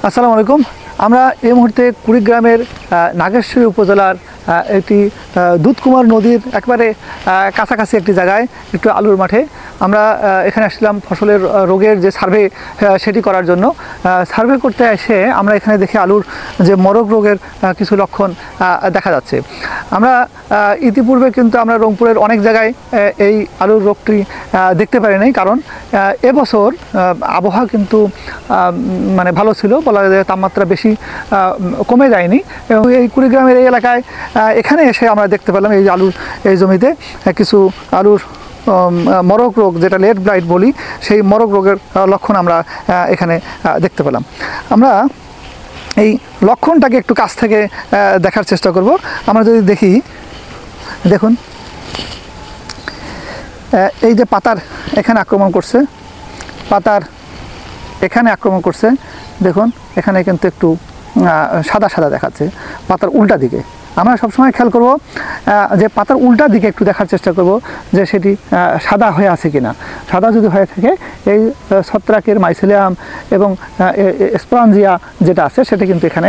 আসসালামু আলাইকুম। আমরা এই মুহূর্তে কুড়িগ্রামের নাগেশ্বরী উপজেলার একটি দুধকুমার নদীর একবারে কাছাকাছি একটি জায়গায়, একটু আলুর মাঠে। আমরা এখানে আসলাম ফসলের রোগের যে সার্ভে সেটি করার জন্য। সার্ভে করতে এসে আমরা এখানে দেখি আলুর যে মরক রোগের কিছু লক্ষণ দেখা যাচ্ছে। আমরা ইতিপূর্বে কিন্তু আমরা রংপুরের অনেক জায়গায় এই আলুর রোগটি দেখতে পারি নাই, কারণ এবছর আবহাওয়া কিন্তু মানে ভালো ছিল, বলা যায় তাপমাত্রা বেশি কমে যায়নি। এবং এই কুড়িগ্রামের এই এলাকায় এখানে এসে আমরা দেখতে পেলাম এই আলুর এই জমিতে কিছু আলুর মরক রোগ, যেটা লেট ব্লাইট বলি, সেই মরক রোগের লক্ষণ আমরা এখানে দেখতে পেলাম। আমরা এই লক্ষণটাকে একটু কাছ থেকে দেখার চেষ্টা করব। আমরা যদি দেখি, দেখুন এই যে পাতার এখানে আক্রমণ করছে, পাতার এখানে আক্রমণ করছে, দেখুন এখানে কিন্তু একটু সাদা সাদা দেখাচ্ছে পাতার উল্টা দিকে। আমরা সবসময় খেয়াল করব যে পাতার উল্টা দিকে একটু দেখার চেষ্টা করব যে সেটি সাদা হয়ে আছে কিনা। সাদা যদি হয়ে থাকে, এই ছত্রাকের মাইসিলিয়াম এবং স্পঞ্জিয়া যেটা আছে সেটা কিন্তু এখানে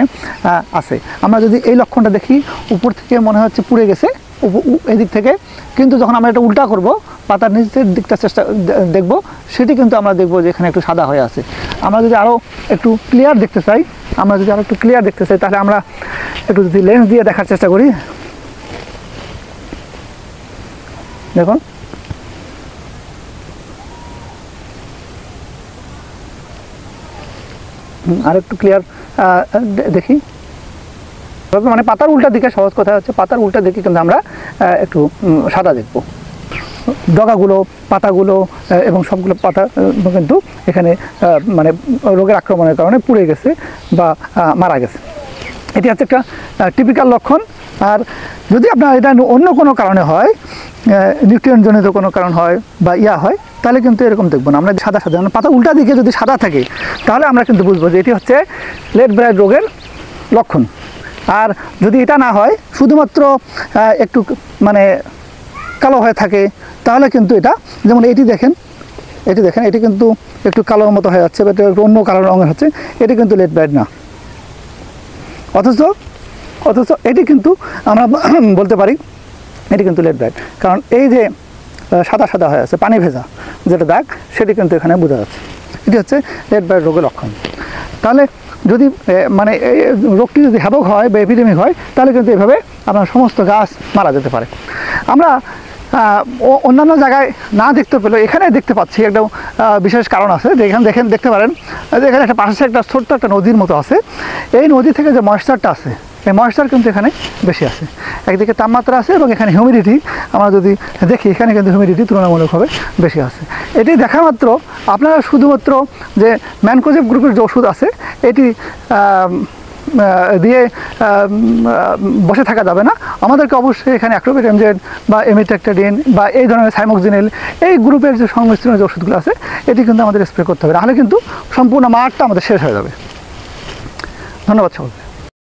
আছে। আমরা যদি এই লক্ষণটা দেখি, উপর থেকে মনে হচ্ছে পুড়ে গেছে এদিক থেকে, কিন্তু যখন আমরা এটা উল্টা করব, পাতার নিচের দিকটা দেখব, সেটি কিন্তু আমরা দেখব যে এখানে একটু সাদা হয়ে আছে। আমরা যদি আরও একটু ক্লিয়ার দেখতে চাই, তাহলে আমরা একটু যদি লেন্স দিয়ে দেখার চেষ্টা করি, দেখুন আর একটু ক্লিয়ার দেখি, মানে পাতার উল্টা দিকে, সহজ কথা হচ্ছে পাতার উল্টা দিকে কিন্তু আমরা একটু সাদা দেখব। ডগাগুলো, পাতাগুলো এবং সবগুলো পাতা কিন্তু এখানে মানে রোগের আক্রমণের কারণে পুড়ে গেছে বা মারা গেছে। এটি হচ্ছে একটা টিপিক্যাল লক্ষণ। আর যদি আপনার এটা অন্য কোনো কারণে হয়, নিউট্রিয়েন্টজনিত কোনো কারণ হয় বা হয়, তাহলে কিন্তু এরকম দেখব না। আমরা সাদা সাদা, পাতা উল্টা দিকে যদি সাদা থাকে, তাহলে আমরা কিন্তু বুঝবো যে এটি হচ্ছে লেট ব্লাইট রোগের লক্ষণ। আর যদি এটা না হয়, শুধুমাত্র একটু মানে কালো হয়ে থাকে, তাহলে কিন্তু এটা, যেমন এটি দেখেন, এটি কিন্তু একটু কালোর মতো হয়ে যাচ্ছে, বা একটু অন্য কালো রঙের হচ্ছে, এটি কিন্তু লেট ব্লাইট না। অথচ এটি কিন্তু আমরা বলতে পারি এটি কিন্তু লেট ব্লাইট, কারণ এই যে সাদা সাদা হয়ে আছে, পানি ভেজা যেটা দাগ, সেটি কিন্তু এখানে বোঝা যাচ্ছে। এটি হচ্ছে লেট ব্লাইট রোগের লক্ষণ। তাহলে যদি মানে এই রোগটি যদি হ্যাভক হয় বা এপিডেমিক হয়, তাহলে কিন্তু এভাবে আপনার সমস্ত গাছ মারা যেতে পারে। আমরা অন্যান্য জায়গায় না দেখতে পেলেও এখানে দেখতে পাচ্ছি একটা বিশেষ কারণ আছে, যে এখানে দেখতে পারেন যে এখানে একটা পাশে একটা ছোট্ট একটা নদীর মতো আছে। এই নদী থেকে যে ময়েশ্চারটা আছে, এই ময়েশ্চার কিন্তু এখানে বেশি আছে। একদিকে তাপমাত্রা আছে এবং এখানে হিউমিডিটি, আমরা যদি দেখি এখানে কিন্তু হিউমিডিটি তুলনামূলকভাবে বেশি আছে। এটি দেখা মাত্র আপনারা শুধুমাত্র যে ম্যানকোজেব গ্রুপের যে ওষুধ আছে, এটি দিয়ে বসে থাকা যাবে না। আমাদেরকে অবশ্যই এখানে অ্যাক্রোবেটামজেড বা এমিট্রাকটোডিন বা এই ধরনের সাইমোক্সিনিল, এই গ্রুপের যে সংমিশ্রণের যে ওষুধগুলো আছে, এটি কিন্তু আমাদের স্প্রে করতে হবে, নাহলে কিন্তু সম্পূর্ণ মাঠটা আমাদের শেষ হয়ে যাবে। ধন্যবাদ সকলকে।